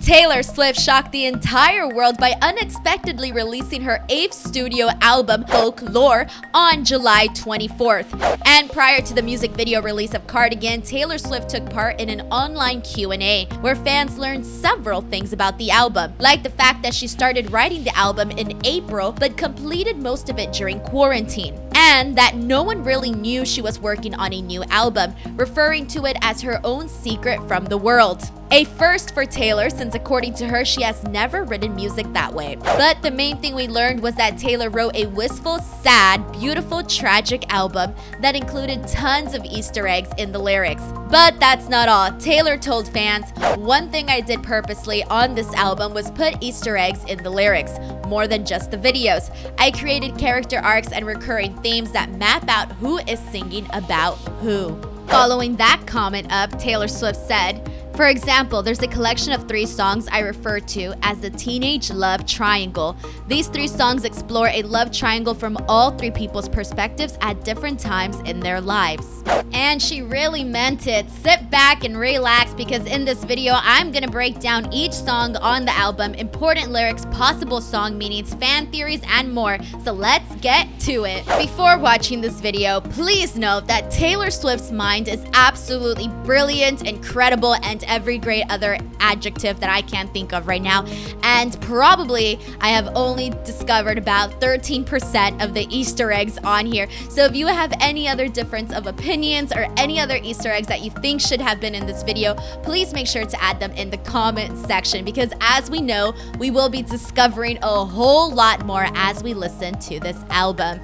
Taylor Swift shocked the entire world by unexpectedly releasing her 8th studio album, Folklore, on July 24th. And prior to the music video release of Cardigan, Taylor Swift took part in an online Q&A where fans learned several things about the album, like the fact that she started writing the album in April but completed most of it during quarantine, and that no one really knew she was working on a new album, referring to it as her own secret from the world. A first for Taylor, since according to her, she has never written music that way. But the main thing we learned was that Taylor wrote a wistful, sad, beautiful, tragic album that included tons of Easter eggs in the lyrics. But that's not all. Taylor told fans, "One thing I did purposely on this album was put Easter eggs in the lyrics, more than just the videos. I created character arcs and recurring themes that map out who is singing about who." Following that comment up, Taylor Swift said, "For example, there's a collection of 3 songs I refer to as the Teenage Love Triangle. These 3 songs explore a love triangle from all 3 people's perspectives at different times in their lives." And she really meant it. Sit back and relax, because in this video, I'm gonna break down each song on the album, important lyrics, possible song meanings, fan theories, and more. So let's get to it. Before watching this video, please note that Taylor Swift's mind is absolutely brilliant, incredible, and every great other adjective that I can't think of right now. And probably I have only discovered about 13% of the Easter eggs on here. So if you have any other difference of opinions or any other Easter eggs that you think should have been in this video, please make sure to add them in the comment section, because as we know, we will be discovering a whole lot more as we listen to this album.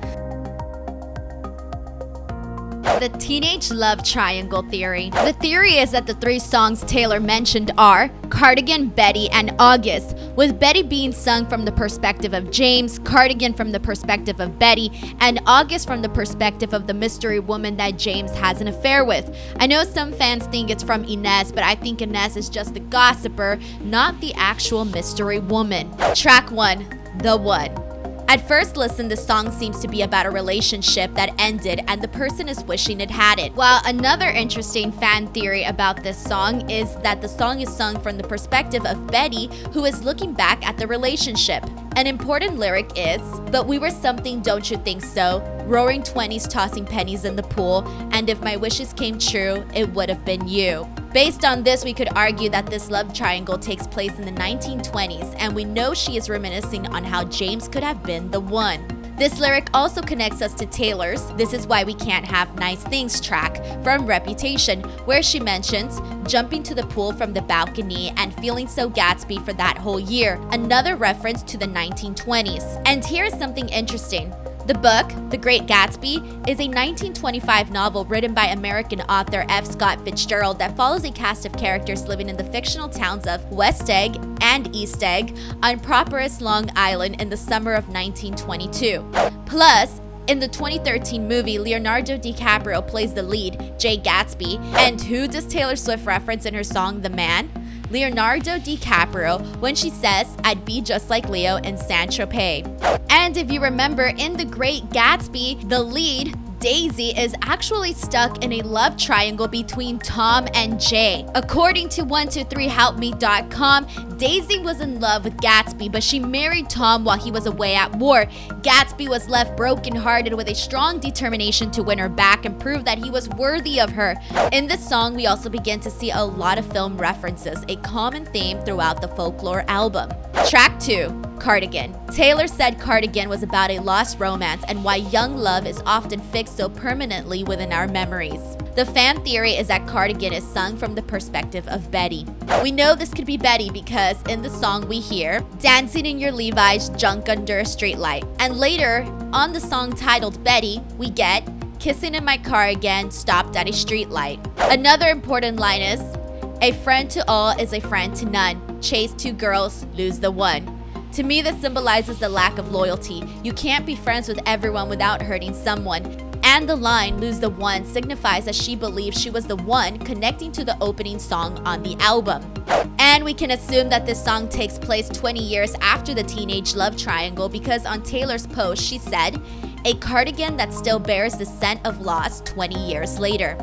The Teenage Love Triangle Theory. The theory is that the 3 songs Taylor mentioned are Cardigan, Betty, and August, with Betty being sung from the perspective of James, Cardigan from the perspective of Betty, and August from the perspective of the mystery woman that James has an affair with. I know some fans think it's from Inez, but I think Inez is just the gossiper, not the actual mystery woman. Track 1, The One. At first listen, the song seems to be about a relationship that ended and the person is wishing it hadn't. While another interesting fan theory about this song is that the song is sung from the perspective of Betty, who is looking back at the relationship. An important lyric is, "But we were something, don't you think so? Roaring 20s tossing pennies in the pool, and if my wishes came true, it would have been you." Based on this, we could argue that this love triangle takes place in the 1920s, and we know she is reminiscing on how James could have been the one. This lyric also connects us to Taylor's "This Is Why We Can't Have Nice Things" track from Reputation, where she mentions jumping to the pool from the balcony and feeling so Gatsby for that whole year, another reference to the 1920s. And here's something interesting. The book, The Great Gatsby, is a 1925 novel written by American author F. Scott Fitzgerald that follows a cast of characters living in the fictional towns of West Egg and East Egg on prosperous Long Island in the summer of 1922. Plus, in the 2013 movie, Leonardo DiCaprio plays the lead, Jay Gatsby. And who does Taylor Swift reference in her song The Man? Leonardo DiCaprio, when she says, "I'd be just like Leo in Saint-Tropez." And if you remember, in The Great Gatsby, the lead, Daisy, is actually stuck in a love triangle between Tom and Jay. According to 123helpme.com, Daisy was in love with Gatsby, but she married Tom while he was away at war. Gatsby was left brokenhearted with a strong determination to win her back and prove that he was worthy of her. In this song, we also begin to see a lot of film references, a common theme throughout the Folklore album. Track 2, Cardigan. Taylor said Cardigan was about a lost romance and why young love is often fixed so permanently within our memories. The fan theory is that Cardigan is sung from the perspective of Betty. We know this could be Betty because in the song we hear, "Dancing in your Levi's, junk under a streetlight." And later, on the song titled Betty, we get, "Kissing in my car again, stopped at a streetlight." Another important line is, "A friend to all is a friend to none. Chase 2 girls, lose the one." To me, this symbolizes the lack of loyalty. You can't be friends with everyone without hurting someone. And the line, "lose the one," signifies that she believes she was the one, connecting to the opening song on the album. And we can assume that this song takes place 20 years after the Teenage Love Triangle, because on Taylor's post she said, a cardigan that still bears the scent of loss 20 years later.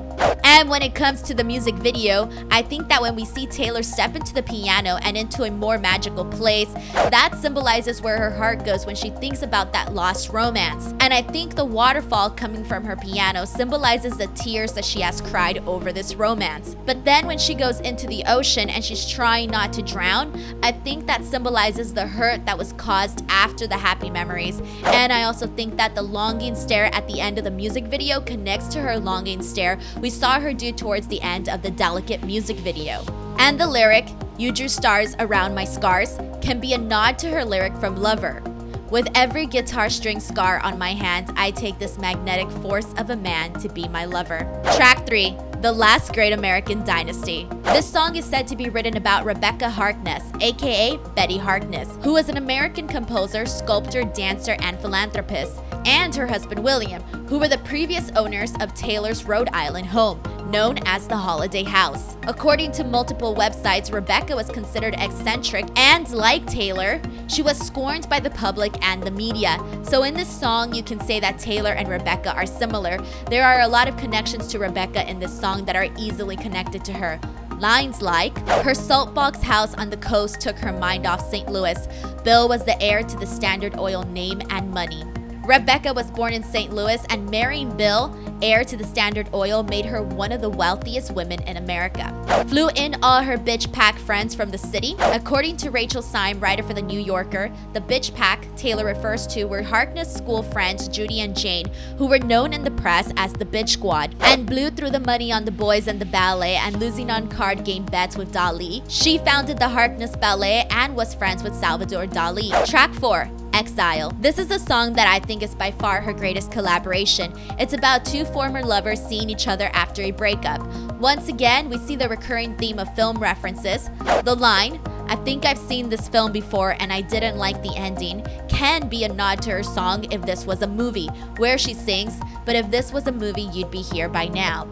And when it comes to the music video, I think that when we see Taylor step into the piano and into a more magical place, that symbolizes where her heart goes when she thinks about that lost romance. And I think the waterfall coming from her piano symbolizes the tears that she has cried over this romance. But then when she goes into the ocean and she's trying not to drown, I think that symbolizes the hurt that was caused after the happy memories. And I also think that the longing stare at the end of the music video connects to her longing stare we saw her do towards the end of the Delicate music video. And the lyric, "You drew stars around my scars," can be a nod to her lyric from Lover. "With every guitar string scar on my hand, I take this magnetic force of a man to be my lover." Track 3, The Last Great American Dynasty. This song is said to be written about Rebecca Harkness, aka Betty Harkness, who was an American composer, sculptor, dancer, and philanthropist, and her husband William, who were the previous owners of Taylor's Rhode Island home, known as the Holiday House. According to multiple websites, Rebecca was considered eccentric, and like Taylor, she was scorned by the public and the media. So in this song, you can say that Taylor and Rebecca are similar. There are a lot of connections to Rebecca in this song that are easily connected to her. Lines like, "Her saltbox house on the coast took her mind off St. Louis. Bill was the heir to the Standard Oil name and money." Rebecca was born in St. Louis, and marrying Bill, heir to the Standard Oil, made her one of the wealthiest women in America. Flew in all her bitch pack friends from the city. According to Rachel Syme, writer for The New Yorker, the bitch pack Taylor refers to were Harkness school friends Judy and Jane, who were known in the press as the bitch squad, and blew through the money on the boys and the ballet and losing on card game bets with Dali. She founded the Harkness Ballet and was friends with Salvador Dali. Track 4, Exile. This is a song that I think is by far her greatest collaboration. It's about two former lovers seeing each other after a breakup. Once again, we see the recurring theme of film references. The line, "I think I've seen this film before and I didn't like the ending," can be a nod to her song If This Was a Movie, where she sings, "But if this was a movie, you'd be here by now."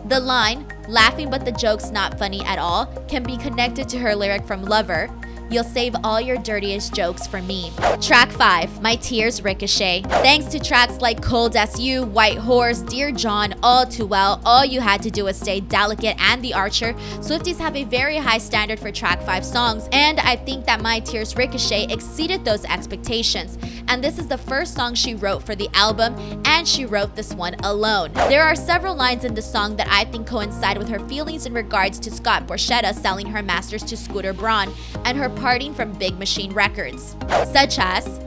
The line, "Laughing but the joke's not funny at all," can be connected to her lyric from Lover, "You'll save all your dirtiest jokes for me." Track 5, My Tears Ricochet. Thanks to tracks like Cold As You, White Horse, Dear John, All Too Well, All You Had to Do Was Stay, Delicate, and The Archer, Swifties have a very high standard for track 5 songs, and I think that My Tears Ricochet exceeded those expectations. And this is the first song she wrote for the album, and she wrote this one alone. There are several lines in the song that I think coincide with her feelings in regards to Scott Borchetta selling her masters to Scooter Braun, and her parting from Big Machine Records, such as,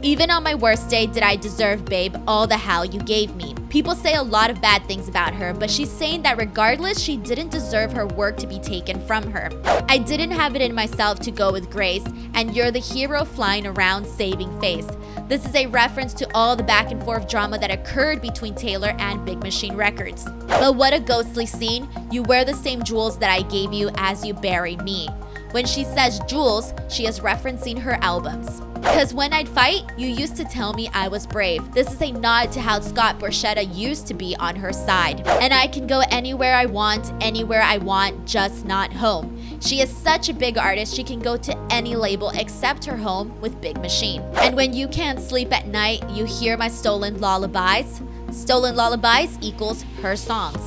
"Even on my worst day did I deserve, babe, all the hell you gave me." People say a lot of bad things about her, but she's saying that regardless, she didn't deserve her work to be taken from her. "I didn't have it in myself to go with grace, and you're the hero flying around saving face." This is a reference to all the back and forth drama that occurred between Taylor and Big Machine Records. "But what a ghostly scene, you wear the same jewels that I gave you as you bury me." When she says jewels, she is referencing her albums. "Cause when I'd fight, you used to tell me I was brave." This is a nod to how Scott Borchetta used to be on her side. "And I can go anywhere I want, just not home." She is such a big artist, she can go to any label except her home with Big Machine. "And when you can't sleep at night, you hear my stolen lullabies." Stolen lullabies equals her songs.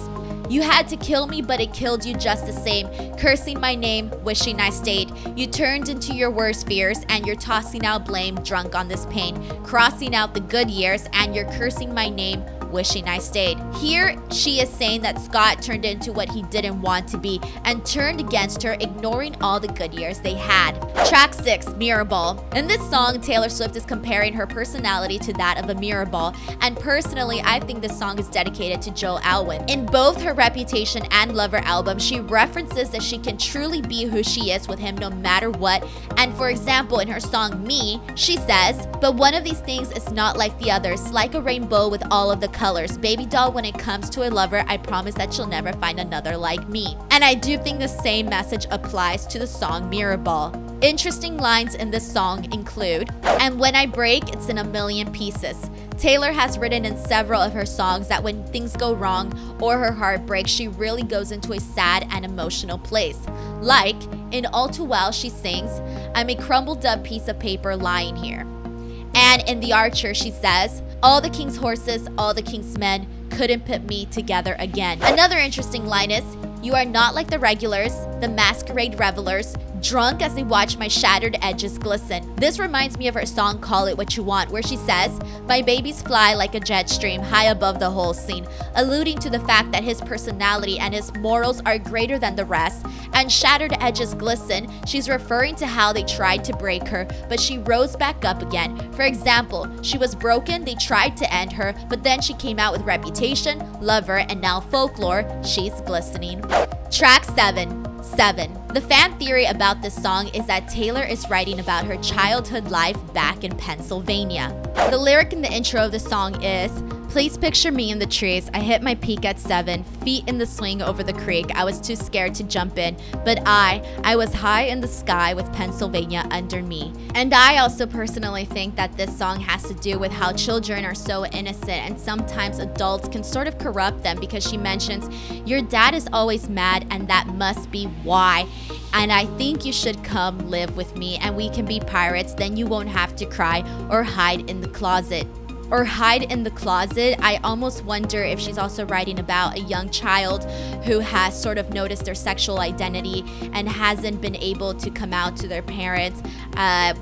"You had to kill me, but it killed you just the same. Cursing my name, wishing I stayed. You turned into your worst fears, and you're tossing out blame, drunk on this pain. Crossing out the good years, and you're cursing my name, wishing I stayed." Here, she is saying that Scott turned into what he didn't want to be and turned against her, ignoring all the good years they had. Track 6, Mirrorball. In this song, Taylor Swift is comparing her personality to that of a mirror ball, and personally, I think this song is dedicated to Joe Alwyn. In both her Reputation and Lover album, she references that she can truly be who she is with him no matter what, and for example, in her song Me, she says, "But one of these things is not like the others, like a rainbow with all of the colors. Baby doll, when it comes to a lover, I promise that you'll never find another like me." And I do think the same message applies to the song Mirrorball. Interesting lines in this song include, "And when I break, it's in a million pieces." Taylor has written in several of her songs that when things go wrong or her heart breaks, she really goes into a sad and emotional place. Like, in All Too Well, she sings, "I'm a crumbled up piece of paper lying here." And in The Archer, she says, all the king's horses, all the king's men couldn't put me together again. Another interesting line is, you are not like the regulars, the masquerade revelers, drunk as they watch my shattered edges glisten. This reminds me of her song Call It What You Want, where she says, my babies fly like a jet stream high above the whole scene, alluding to the fact that his personality and his morals are greater than the rest. And shattered edges glisten, she's referring to how they tried to break her, but she rose back up again. For example, she was broken, they tried to end her, but then she came out with Reputation, Lover, and now Folklore, she's glistening. Track 7. The fan theory about this song is that Taylor is writing about her childhood life back in Pennsylvania. The lyric in the intro of the song is, please picture me in the trees. I hit my peak at 7, feet in the swing over the creek. I was too scared to jump in, but I was high in the sky with Pennsylvania under me. And I also personally think that this song has to do with how children are so innocent and sometimes adults can sort of corrupt them, because she mentions, your dad is always mad and that must be why. And I think you should come live with me and we can be pirates, then you won't have to cry or hide in the closet. I almost wonder if she's also writing about a young child who has sort of noticed their sexual identity and hasn't been able to come out to their parents,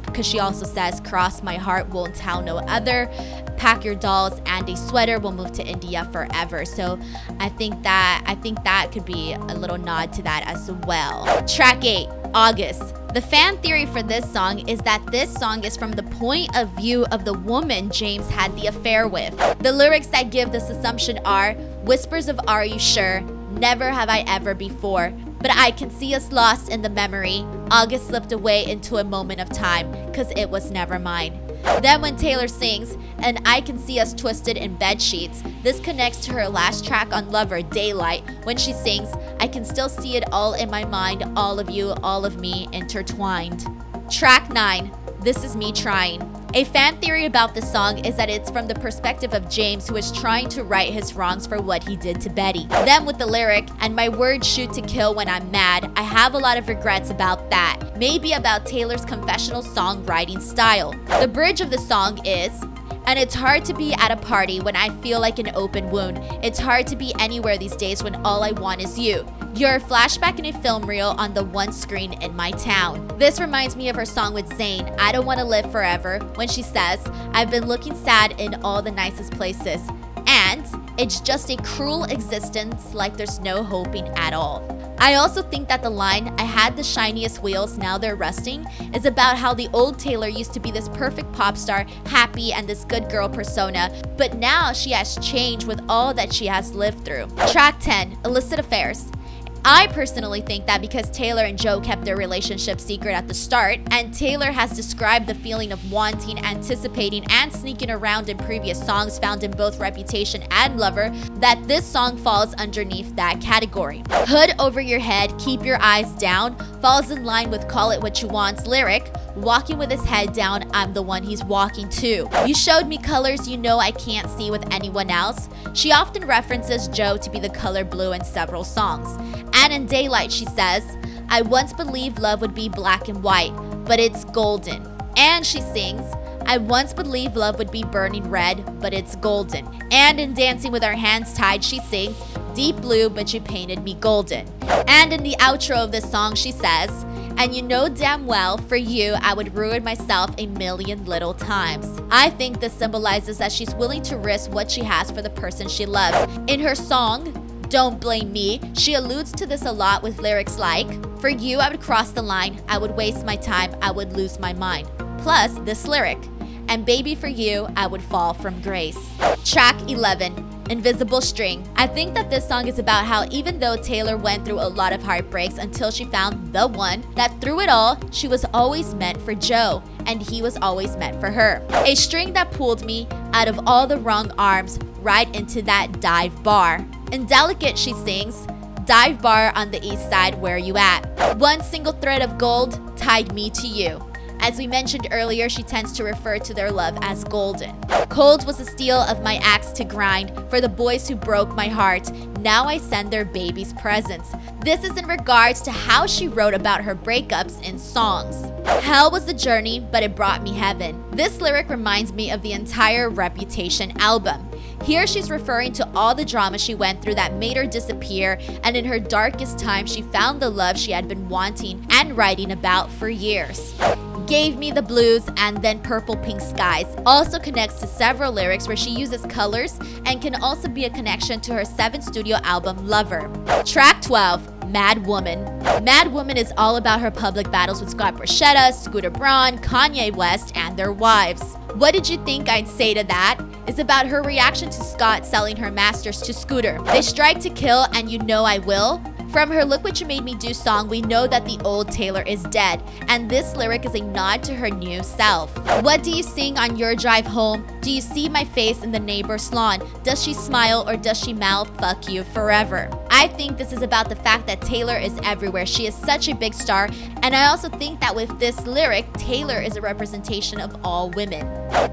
because she also says, cross my heart, won't tell no other, pack your dolls and a sweater, we'll move to India forever. So I think that could be a little nod to that as well. Track 8, August. The fan theory for this song is that this song is from the point of view of the woman James had the affair with. The lyrics that give this assumption are, whispers of are you sure, never have I ever before, but I can see us lost in the memory. August slipped away into a moment of time, cause it was never mine. Then when Taylor sings, and I can see us twisted in bed sheets, this connects to her last track on Lover, Daylight, when she sings, I can still see it all in my mind, all of you, all of me, intertwined. Track 9, This Is Me Trying. A fan theory about this song is that it's from the perspective of James, who is trying to right his wrongs for what he did to Betty. Then with the lyric, and my words shoot to kill when I'm mad, I have a lot of regrets about that. Maybe about Taylor's confessional songwriting style. The bridge of the song is, and it's hard to be at a party when I feel like an open wound. It's hard to be anywhere these days when all I want is you. You're a flashback in a film reel on the one screen in my town. This reminds me of her song with Zayn, I Don't Want to Live Forever, when she says, I've been looking sad in all the nicest places. And it's just a cruel existence, like there's no hoping at all. I also think that the line, I had the shiniest wheels, now they're rusting, is about how the old Taylor used to be this perfect pop star, happy and this good girl persona, but now she has changed with all that she has lived through. Track 10, Illicit Affairs. I personally think that because Taylor and Joe kept their relationship secret at the start, and Taylor has described the feeling of wanting, anticipating, and sneaking around in previous songs found in both Reputation and Lover, that this song falls underneath that category. Hood over your head, keep your eyes down, falls in line with Call It What You Want's lyric, walking with his head down, I'm the one he's walking to. You showed me colors you know I can't see with anyone else. She often references Joe to be the color blue in several songs. And in Daylight, she says, I once believed love would be black and white, but it's golden. And she sings, I once believed love would be burning red, but it's golden. And in Dancing with Our Hands Tied, she sings, deep blue, but you painted me golden. And in the outro of this song, she says, and you know damn well, for you, I would ruin myself a million little times. I think this symbolizes that she's willing to risk what she has for the person she loves. In her song, Don't Blame Me, she alludes to this a lot with lyrics like, for you, I would cross the line, I would waste my time, I would lose my mind. Plus this lyric, and baby, for you, I would fall from grace. Track 11. Invisible String. I think that this song is about how even though Taylor went through a lot of heartbreaks until she found the one, that through it all, she was always meant for Joe, and he was always meant for her. A string that pulled me out of all the wrong arms right into that dive bar. In Delicate, she sings, dive bar on the east side, where you at? One single thread of gold tied me to you. As we mentioned earlier, she tends to refer to their love as golden. Cold was the steel of my axe to grind for the boys who broke my heart. now I send their babies presents. This is in regards to how she wrote about her breakups in songs. Hell was the journey, but it brought me heaven. This lyric reminds me of the entire Reputation album. Here she's referring to all the drama she went through that made her disappear, and in her darkest time she found the love she had been wanting and writing about for years. Gave Me the Blues and then Purple Pink Skies also connects to several lyrics where she uses colors and can also be a connection to her 7th studio album Lover. Track 12, Mad Woman. Mad Woman is all about her public battles with Scott Borchetta, Scooter Braun, Kanye West, and their wives. What did you think I'd say to that? It's about her reaction to Scott selling her masters to Scooter. They strike to kill and you know I will. From her Look What You Made Me Do song, we know that the old Taylor is dead, and this lyric is a nod to her new self. What do you sing on your drive home? Do you see my face in the neighbor's lawn? Does she smile or does she mouth fuck you forever? I think this is about the fact that Taylor is everywhere. She is such a big star, and I also think that with this lyric, Taylor is a representation of all women.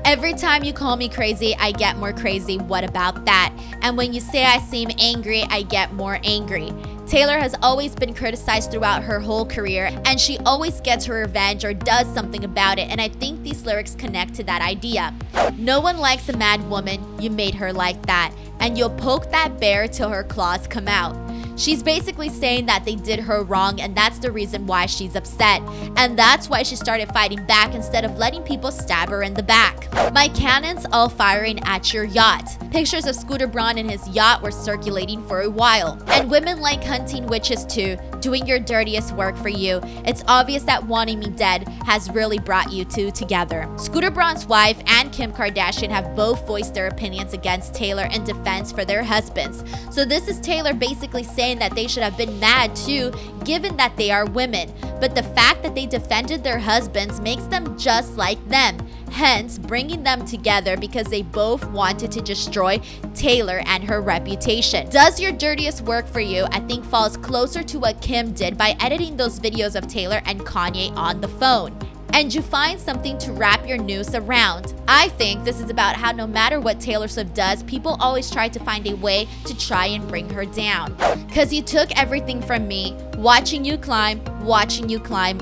Every time you call me crazy, I get more crazy. What about that? And when you say I seem angry, I get more angry. Taylor has always been criticized throughout her whole career, and she always gets her revenge or does something about it, and I think these lyrics connect to that idea. No one likes a mad woman, you made her like that, and you'll poke that bear till her claws come out. She's basically saying that they did her wrong, and that's the reason why she's upset. And that's why she started fighting back instead of letting people stab her in the back. My cannons all firing at your yacht. Pictures of Scooter Braun and his yacht were circulating for a while. And women like hunting witches too, doing your dirtiest work for you. It's obvious that wanting me dead has really brought you two together. Scooter Braun's wife and Kim Kardashian have both voiced their opinions against Taylor in defense for their husbands. So this is Taylor basically saying that they should have been mad too, given that they are women. But the fact that they defended their husbands makes them just like them, hence bringing them together because they both wanted to destroy Taylor and her reputation. Does your dirtiest work for you, I think, falls closer to what Kim did by editing those videos of Taylor and Kanye on the phone. And you find something to wrap your noose around. I think this is about how no matter what Taylor Swift does, people always try to find a way to try and bring her down. Cause you took everything from me, watching you climb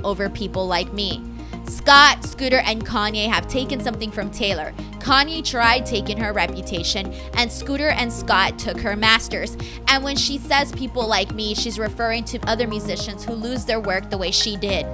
over people like me. Scott, Scooter, and Kanye have taken something from Taylor. Kanye tried taking her reputation, and Scooter and Scott took her masters. And when she says people like me, she's referring to other musicians who lose their work the way she did.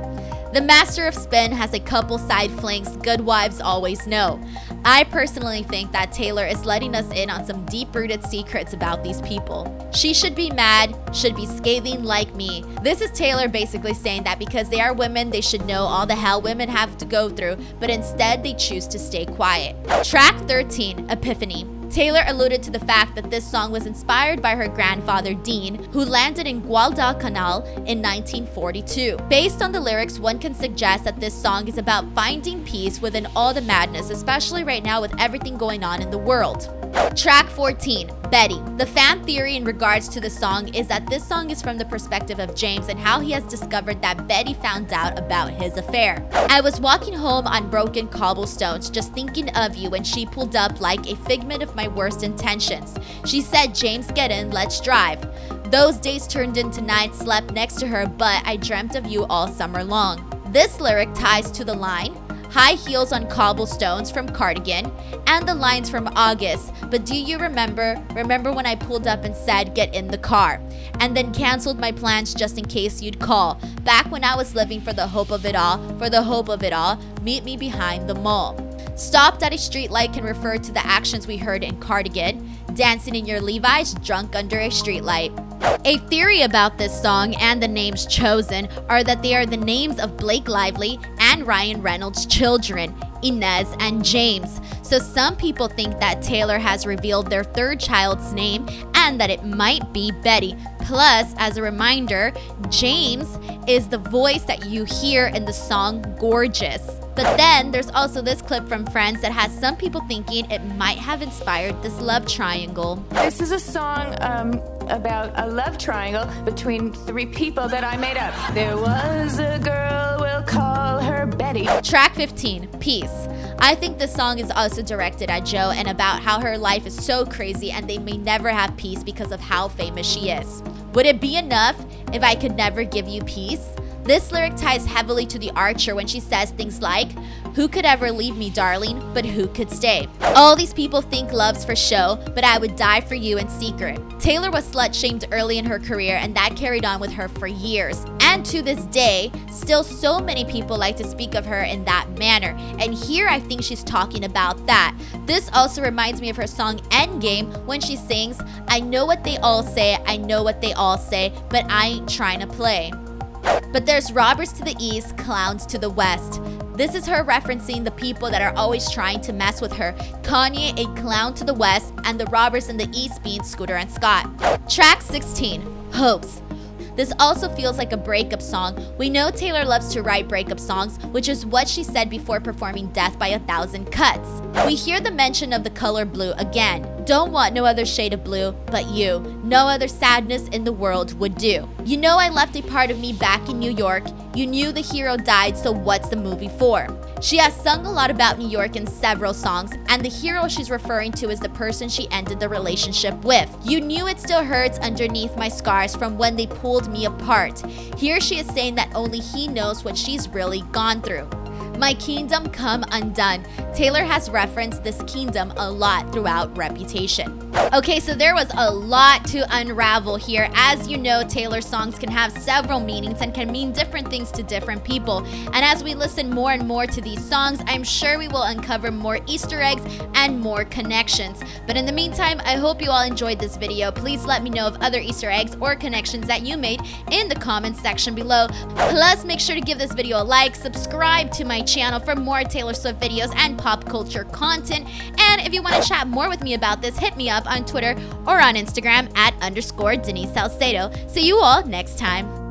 The Master of Spin has a couple side flings good wives always know. I personally think that Taylor is letting us in on some deep-rooted secrets about these people. She should be mad, should be scathing like me. This is Taylor basically saying that because they are women, they should know all the hell women have to go through, but instead they choose to stay quiet. Track 13, Epiphany. Taylor alluded to the fact that this song was inspired by her grandfather Dean, who landed in Guadalcanal in 1942. Based on the lyrics, one can suggest that this song is about finding peace within all the madness, especially right now with everything going on in the world. Track 14, Betty. The fan theory in regards to the song is that this song is from the perspective of James and how he has discovered that Betty found out about his affair. I was walking home on broken cobblestones just thinking of you when she pulled up like a figment of my worst intentions. She said, James, get in, let's drive. Those days turned into nights, slept next to her, but I dreamt of you all summer long. This lyric ties to the line, High Heels on Cobblestones from Cardigan, and the lines from August, but do you remember when I pulled up and said, get in the car, and then canceled my plans just in case you'd call, back when I was living for the hope of it all, meet me behind the mall. Stopped at a streetlight can refer to the actions we heard in Cardigan, dancing in your Levi's, drunk under a streetlight. A theory about this song and the names chosen are that they are the names of Blake Lively and Ryan Reynolds' children, Inez and James. So some people think that Taylor has revealed their third child's name and that it might be Betty. Plus, as a reminder, James is the voice that you hear in the song Gorgeous. But then there's also this clip from Friends that has some people thinking it might have inspired this love triangle. This is a song about a love triangle between three people that I made up. There was a girl, we'll call her Betty. Track 15, Peace. I think the song is also directed at Jo and about how her life is so crazy and they may never have peace because of how famous she is. Would it be enough if I could never give you peace? This lyric ties heavily to The Archer when she says things like, "Who could ever leave me, darling, but who could stay? All these people think love's for show, but I would die for you in secret." Taylor was slut-shamed early in her career and that carried on with her for years. And to this day, still so many people like to speak of her in that manner. And here I think she's talking about that. This also reminds me of her song Endgame when she sings, "I know what they all say, I know what they all say, but I ain't trying to play." But there's robbers to the east, clowns to the west. This is her referencing the people that are always trying to mess with her. Kanye, a clown to the west, and the robbers in the east being Scooter and Scott. Track 16, Hoax. This also feels like a breakup song. We know Taylor loves to write breakup songs, which is what she said before performing Death by a Thousand Cuts. We hear the mention of the color blue again. Don't want no other shade of blue but you. No other sadness in the world would do. You know I left a part of me back in New York. You knew the hero died, so what's the movie for? She has sung a lot about New York in several songs, and the hero she's referring to is the person she ended the relationship with. You knew it still hurts underneath my scars from when they pulled me apart. Here she is saying that only he knows what she's really gone through. My kingdom come undone. Taylor has referenced this kingdom a lot throughout Reputation. Okay, so there was a lot to unravel here. As you know, Taylor's songs can have several meanings and can mean different things to different people. And as we listen more and more to these songs, I'm sure we will uncover more Easter eggs and more connections. But in the meantime, I hope you all enjoyed this video. Please let me know of other Easter eggs or connections that you made in the comments section below. Plus, make sure to give this video a like, subscribe to my channel for more Taylor Swift videos and pop culture content. And if you want to chat more with me about this, hit me up on Twitter or on Instagram at _Denise Salcedo. See you all next time.